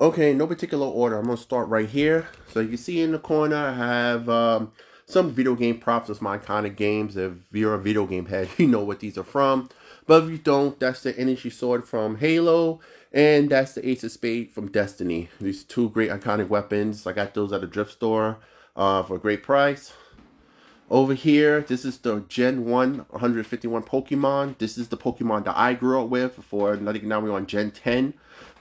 Okay, no particular order. I'm gonna start right here. So you can see in the corner, I have some video game props of my iconic games. If you're a video game head, you know what these are from. But if you don't, that's the Energy Sword from Halo, and that's the Ace of Spade from Destiny. These two great iconic weapons. I got those at a thrift store for a great price. Over here, this is the Gen 1 151 Pokemon. This is the Pokemon that I grew up with for, I think now we're on Gen 10.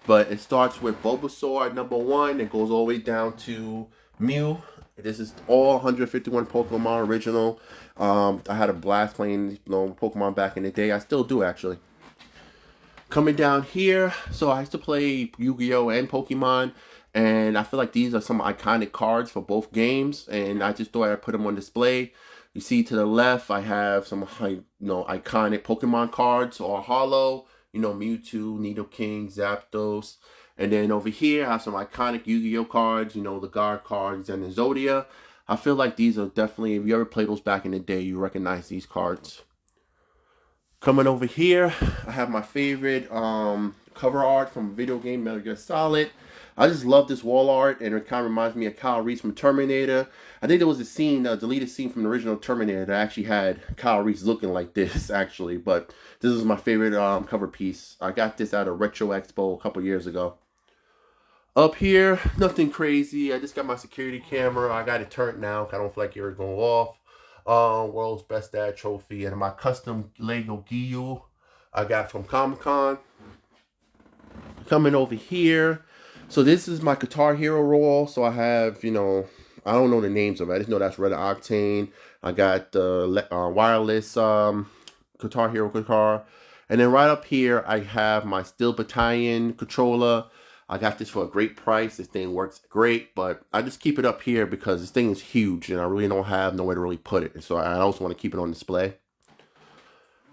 But it starts with Bulbasaur at number 1. It goes all the way down to Mew. This is all 151 Pokemon original. I had a blast playing Pokemon back in the day. I still do, actually. Coming down here, so I used to play Yu-Gi-Oh! And Pokemon. And I feel like these are some iconic cards for both games. And I just thought I'd put them on display. You see to the left, I have some iconic Pokemon cards or hollow. Mewtwo, Nidoking, Zapdos. And then over here, I have some iconic Yu-Gi-Oh cards, the Guard cards and the Zodia. I feel like these are definitely, if you ever played those back in the day, you recognize these cards. Coming over here, I have my favorite cover art from video game Metal Gear Solid. I just love this wall art, and it kind of reminds me of Kyle Reese from Terminator. I think there was a scene, a deleted scene from the original Terminator that actually had Kyle Reese looking like this, actually. But this is my favorite cover piece. I got this at a Retro Expo a couple years ago. Up here, nothing crazy. I just got my security camera. I got it turned now. I don't feel like it's going off. World's Best Dad Trophy. And my custom Lego Gyu I got from Comic Con. Coming over here. So this is my Guitar Hero roll. So I have, I don't know the names of it. I just know that's Red Octane. I got the wireless Guitar Hero guitar. And then right up here, I have my Steel Battalion controller. I got this for a great price. This thing works great, but I just keep it up here because this thing is huge and I really don't have nowhere to really put it. So I also want to keep it on display.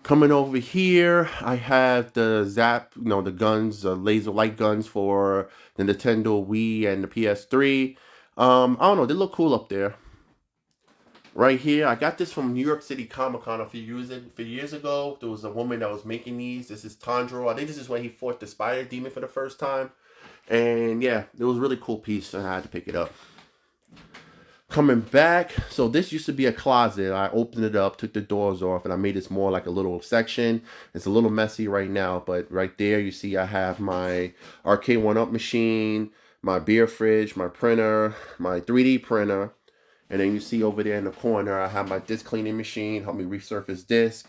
Coming over here, I have the the guns, laser light guns for the Nintendo Wii and the PS3. I don't know, they look cool up there. Right here, I got this from New York City Comic Con a few years ago. There was a woman that was making these. This is Tandro. I think this is when he fought the Spider Demon for the first time. And yeah, it was a really cool piece, and I had to pick it up. Coming back, so this used to be a closet. I opened it up, took the doors off, and I made this more like a little section. It's a little messy right now, but right there you see I have my arcade 1-up machine, my beer fridge, my printer, my 3D printer, and then you see over there in the corner I have my disc cleaning machine, help me resurface disc.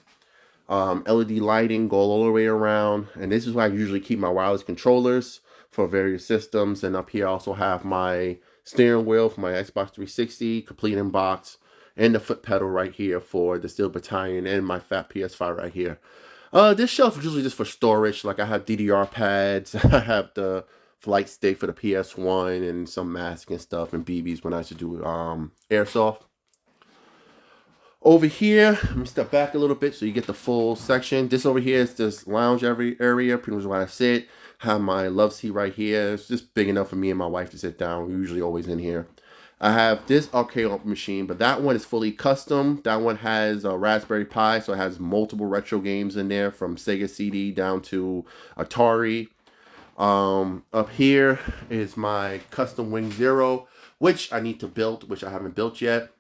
LED lighting go all the way around, and this is where I usually keep my wireless controllers for various systems. And up here I also have my steering wheel for my Xbox 360, complete in box, and the foot pedal right here for the Steel Battalion, and my fat PS5 right here. This shelf is usually just for storage. Like I have DDR pads, I have the flight stick for the PS1, and some masks and stuff, and BBs when I used to do airsoft. Over here, let me step back a little bit so you get the full section. This over here is this lounge area, pretty much where I sit. Have my love seat right here. It's just big enough for me and my wife to sit down. We're usually always in here. I have this arcade machine, but that one is fully custom. That one has a Raspberry Pi, so it has multiple retro games in there from Sega CD down to Atari. Up here is my custom Wing Zero, which I need to build, which I haven't built yet.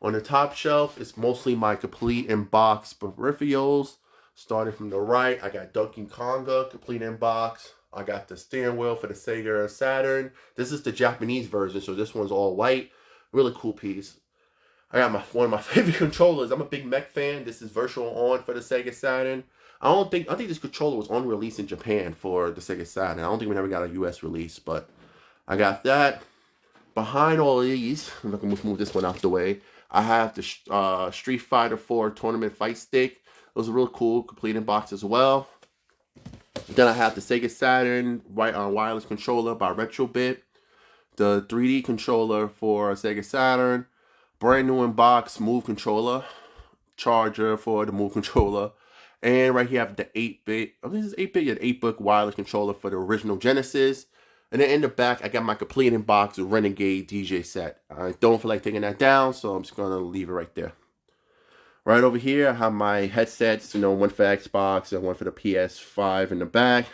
On the top shelf, it's mostly my complete in box peripherals. Starting from the right, I got Donkey Konga, complete in box. I got the steering wheel for the Sega Saturn. This is the Japanese version, so this one's all white. Really cool piece. I got one of my favorite controllers. I'm a big mech fan. This is Virtual On for the Sega Saturn. I think this controller was on release in Japan for the Sega Saturn. I don't think we never got a US release, but I got that. Behind all of these, I'm going to move this one out the way. I have the Street Fighter 4 Tournament Fight Stick. Those are real cool, complete in box as well. Then I have the Sega Saturn wireless controller by Retrobit. The 3D controller for Sega Saturn. Brand new in box Move controller. Charger for the Move controller. And right here I have the 8-bit, this is 8-bit, yeah, 8-bit wireless controller for the original Genesis. And then in the back, I got my complete in box Renegade DJ set. I don't feel like taking that down, so I'm just going to leave it right there. Right over here, I have my headsets, one for Xbox and one for the PS5 in the back.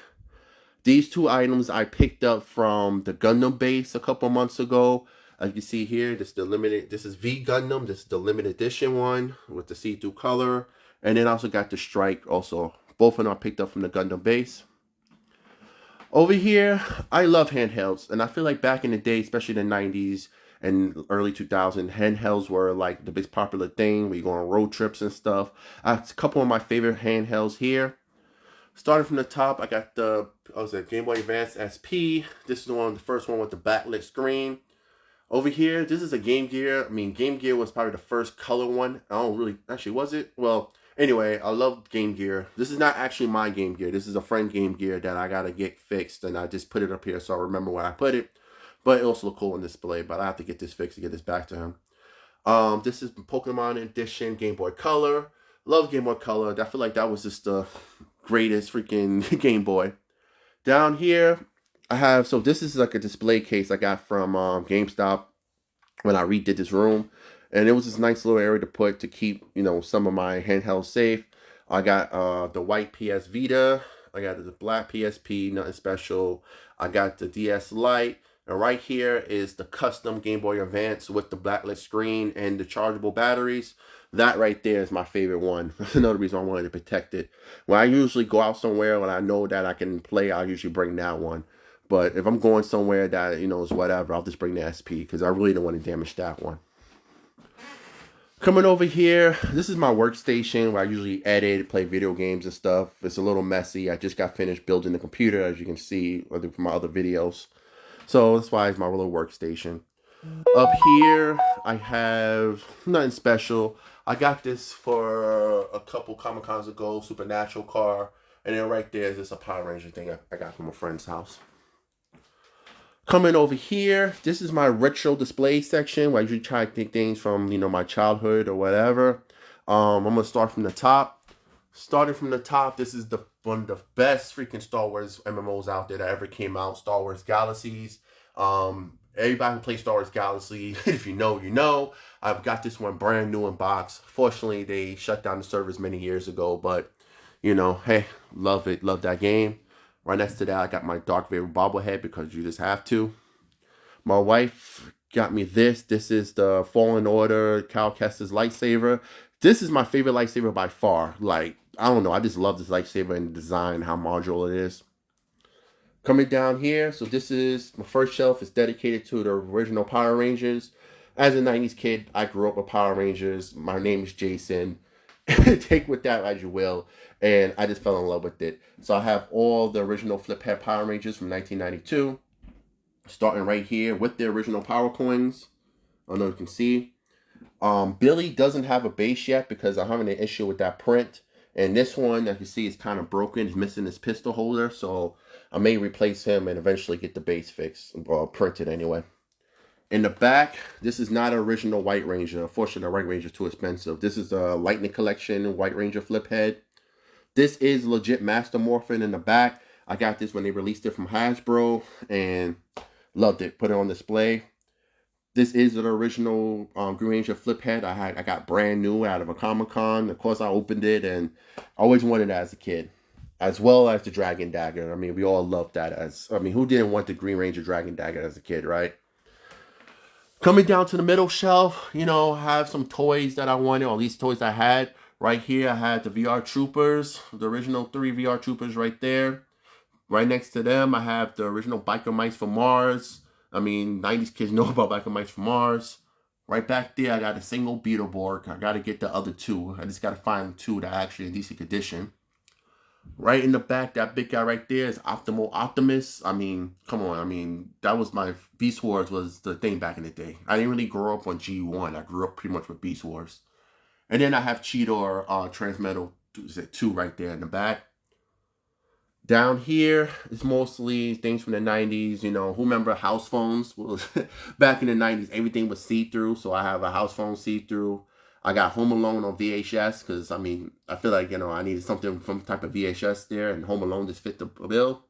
These two items I picked up from the Gundam base a couple months ago. As you can see here, this is the limited. This is V Gundam. This is the limited edition one with the see-through color, and then I also got the Strike. Also, both of them I picked up from the Gundam base. Over here, I love handhelds, and I feel like back in the day, especially the '90s and early 2000s, handhelds were like the big popular thing. We go on road trips and stuff. I have a couple of my favorite handhelds here. Starting from the top, I got the Game Boy Advance SP. This is the first one with the backlit screen. Over here, this is a Game Gear. I mean, Game Gear was probably the first color one. I don't really, actually, was it? Well, anyway, I love Game Gear. This is not actually my Game Gear. This is a friend Game Gear that I gotta get fixed, and I just put it up here so I remember where I put it. But it also look cool on display. But I have to get this fixed to get this back to him. This is Pokemon Edition Game Boy Color. Love Game Boy Color. I feel like that was just the greatest freaking Game Boy. Down here, I have, so this is like a display case I got from GameStop when I redid this room. And it was this nice little area to keep, some of my handhelds safe. I got the white PS Vita. I got the black PSP, nothing special. I got the DS Lite. And right here is the custom Game Boy Advance with the backlit screen and the chargeable batteries. That right there is my favorite one. That's another reason I wanted to protect it. When I usually go out somewhere when I know that I can play, I'll usually bring that one. But if I'm going somewhere that, is whatever, I'll just bring the SP because I really don't want to damage that one. Coming over here, this is my workstation where I usually edit, play video games and stuff. It's a little messy. I just got finished building the computer, as you can see from my other videos. So that's why it's my little workstation. Up here, I have nothing special. I got this for a couple Comic Cons ago, Supernatural car. And then right there is just a Power Ranger thing I got from a friend's house. Coming over here, this is my retro display section where I usually try to take things from, my childhood or whatever. I'm going to start from the top. Starting from the top, this is one of the best freaking Star Wars MMOs out there that ever came out, Star Wars Galaxies. Everybody who plays Star Wars Galaxy, if you know, you know. I've got this one brand new in box. Fortunately, they shut down the servers many years ago, but, hey, love it. Love that game. Right next to that, I got my Dark Vader bobblehead because you just have to. My wife got me this. This is the Fallen Order Cal Kestis lightsaber. This is my favorite lightsaber by far. Like, I don't know. I just love this lightsaber and the design, how modular it is. Coming down here, so this is my first shelf. It's dedicated to the original Power Rangers. As a 90s kid, I grew up with Power Rangers. My name is Jason. Take with that as you will. And I just fell in love with it. So I have all the original flip head Power Rangers from 1992. Starting right here with the original Power Coins. I don't know if you can see. Billy doesn't have a base yet because I'm having an issue with that print. And this one, as you see, is kind of broken. He's missing his pistol holder. So I may replace him and eventually get the base fixed. Or printed anyway. In the back, this is not an original White Ranger. Unfortunately, the White Ranger is too expensive. This is a Lightning Collection White Ranger flip head. This is legit Master Morphin in the back. I got this when they released it from Hasbro and loved it. Put it on display. This is an original Green Ranger flip head. I got brand new out of a Comic Con. Of course, I opened it and I always wanted it as a kid. As well as the Dragon Dagger. I mean, we all loved that who didn't want the Green Ranger Dragon Dagger as a kid, right? Coming down to the middle shelf, I have some toys that I wanted, or at least toys I had. Right here, I had the VR Troopers, the original 3 VR Troopers right there. Right next to them, I have the original Biker Mice from Mars. I mean, 90s kids know about Biker Mice from Mars. Right back there, I got a single Beetleborg. I got to get the other 2. I just got to find 2 that are actually in decent condition. Right in the back, that big guy right there is Optimal Optimus. I mean, come on. I mean, that was my... Beast Wars was the thing back in the day. I didn't really grow up on G1. I grew up pretty much with Beast Wars. And then I have Cheetor Transmetal 2 right there in the back. Down here is mostly things from the 90s. Who remember house phones? Well, back in the 90s, everything was see-through. So I have a house phone see-through. I got Home Alone on VHS because, I feel like, I needed something from type of VHS there. And Home Alone just fit the bill.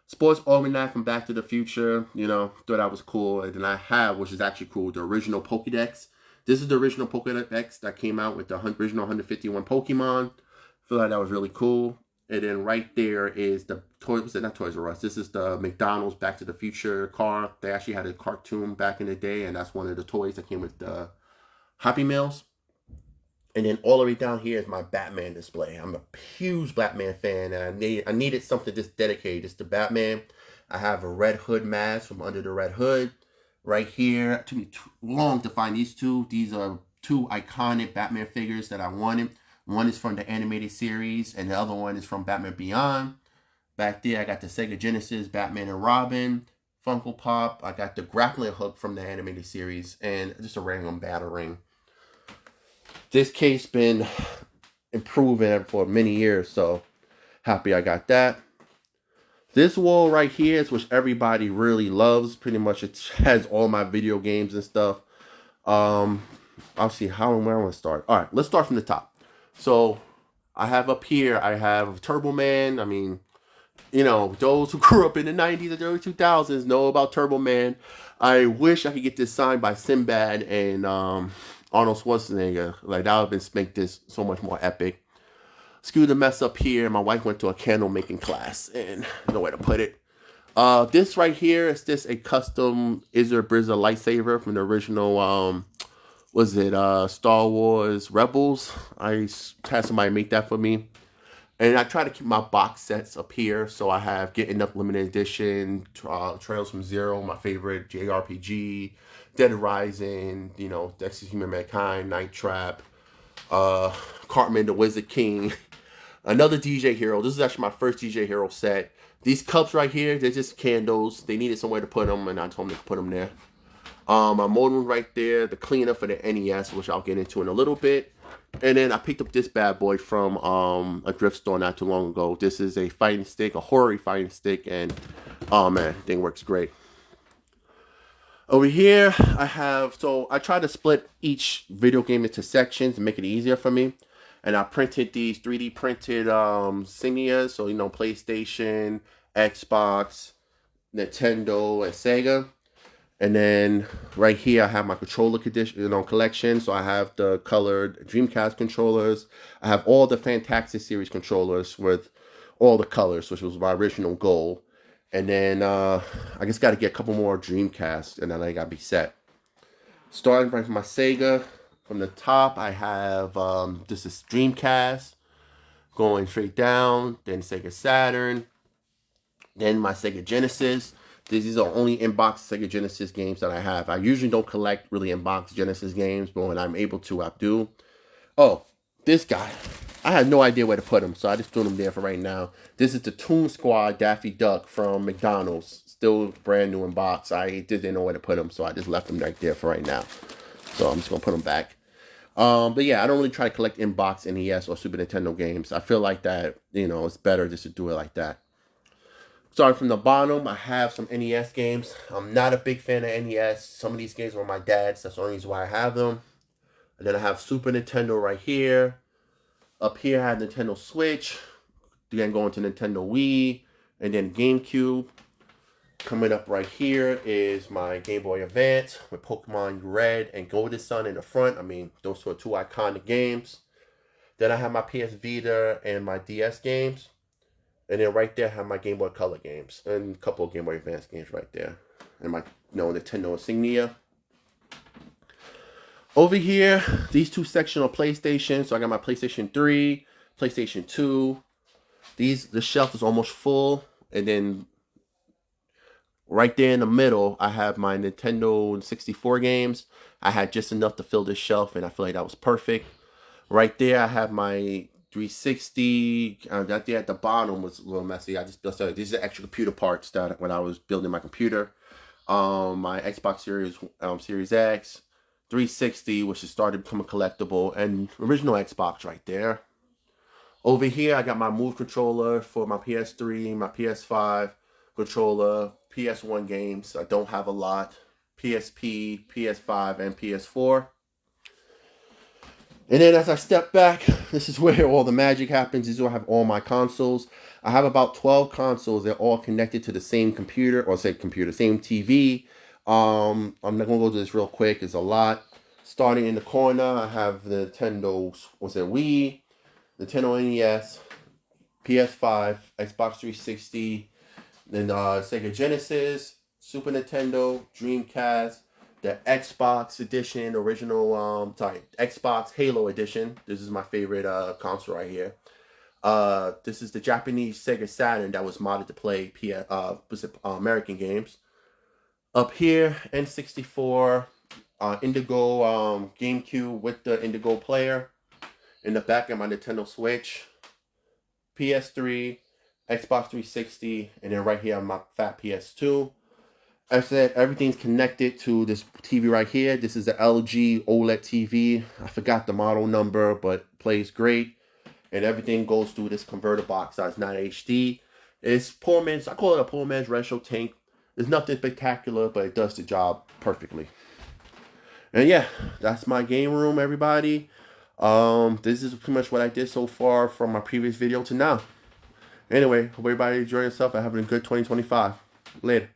Sports Almanac from Back to the Future. Thought that was cool. And then I have, which is actually cool, the original Pokédex. This is the original Pokédex that came out with the original 151 Pokemon. I feel like that was really cool. And then right there is the Toys, not Toys R Us. This is the McDonald's Back to the Future car. They actually had a cartoon back in the day, and that's one of the toys that came with the Happy Meals. And then all the way down here is my Batman display. I'm a huge Batman fan, and I needed something just dedicated just to Batman. I have a Red Hood mask from Under the Red Hood. Right here, it took me too long to find these two. These are two iconic Batman figures that I wanted. One is from the animated series, and the other one is from Batman Beyond. Back there, I got the Sega Genesis Batman and Robin Funko Pop. I got the grappling hook from the animated series, and just a random battering. This case been improving for many years, so happy I got that. This wall right here is which everybody really loves. Pretty much it has all my video games and stuff. I'll see how and where I want to start. All right, let's start from the top. So I have up here, I have Turbo Man. I mean, you know, those who grew up in the 90s and early 2000s know about Turbo Man. I wish I could get this signed by Sinbad and Arnold Schwarzenegger. Like, that would have make this so much more epic. Excuse the mess up here. My wife went to a candle making class and no way to put it. This right here is just a custom Izzer Brizzer lightsaber from the original, was it Star Wars Rebels? I had somebody make that for me. And I try to keep my box sets up here. So I have Getting Up Limited Edition, Trails from Zero, my favorite JRPG, Dead Rising, you know, Dexter's Human Mankind, Night Trap, Cartman the Wizard King, another DJ Hero. This is actually my first DJ Hero set. These cups right here, they're just candles. They needed somewhere to put them, and I told them to put them there. My modem right there, the cleaner for the NES, which I'll get into in a little bit. And then I picked up this bad boy from a thrift store not too long ago. This is a fighting stick, a horror fighting stick, and oh man, thing works great. Over here, I have, so I try to split each video game into sections to make it easier for me. And I printed these 3D printed insignias, so, you know, PlayStation, Xbox, Nintendo, and Sega. And then right here, I have my controller collection. So I have the colored Dreamcast controllers. I have all the Fantastic Series controllers with all the colors, which was my original goal. And then I just got to get a couple more Dreamcast, and then I got to be set. Starting from my Sega, from the top, I have this is Dreamcast, going straight down, then Sega Saturn, then my Sega Genesis. These are only in-box Sega Genesis games that I have. I usually don't collect really in-box Genesis games, but when I'm able to, I do. Oh, this guy. I had no idea where to put him, so I just threw him there for right now. This is the Toon Squad Daffy Duck from McDonald's. Still brand new in box. I just didn't know where to put him, so I just left him right there for right now. So I'm just going to put him back. But yeah, I don't really try to collect in-box NES or Super Nintendo games. I feel like that, you know, it's better just to do it like that. Starting from the bottom, I have some NES games. I'm not a big fan of NES. Some of these games were my dad's. That's the only reason why I have them. And then I have Super Nintendo right here. Up here, I have Nintendo Switch. Then going to Nintendo Wii. And then GameCube. Coming up right here is my Game Boy Advance with Pokemon Red and Golden Sun in the front. I mean, those were two iconic games. Then I have my PS Vita and my DS games. And then right there, I have my Game Boy Color games. And a couple of Game Boy Advance games right there. And my Nintendo insignia. Over here, these two sections are PlayStation. So I got my PlayStation 3, PlayStation 2. The shelf is almost full. And then right there in the middle, I have my Nintendo 64 games. I had just enough to fill this shelf, and I feel like that was perfect. Right there, I have my 360. That there at the bottom was a little messy. These are extra computer parts that when I was building my computer. My Xbox Series X, 360, which has started to become a collectible, and original Xbox right there. Over here, I got my Move controller for my PS3, my PS5 controller, PS1 games. I don't have a lot. PSP, PS5, and PS4. And then as I step back, this is where all the magic happens. This is where I have all my consoles. I have about 12 consoles. They're all connected to the same computer, same TV. I'm not going to go through this real quick. It's a lot. Starting in the corner, I have the Nintendo, Wii, Nintendo NES, PS5, Xbox 360, then Sega Genesis, Super Nintendo, Dreamcast, the Xbox edition, Xbox Halo edition. This is my favorite console right here. This is the Japanese Sega Saturn that was modded to play American games. Up here, N64, Indigo GameCube with the Indigo player. In the back of my Nintendo Switch, PS3, Xbox 360, and then right here on my fat PS2. I said everything's connected to this TV right here. This is the LG OLED TV. I forgot the model number, but plays great. And everything goes through this converter box size 9 HD. It's poor man's, I call it a poor man's retro tank. It's nothing spectacular, but it does the job perfectly. And yeah, that's my game room, everybody. This is pretty much what I did so far from my previous video to now. Anyway, hope everybody enjoy yourself and having a good 2025. Later.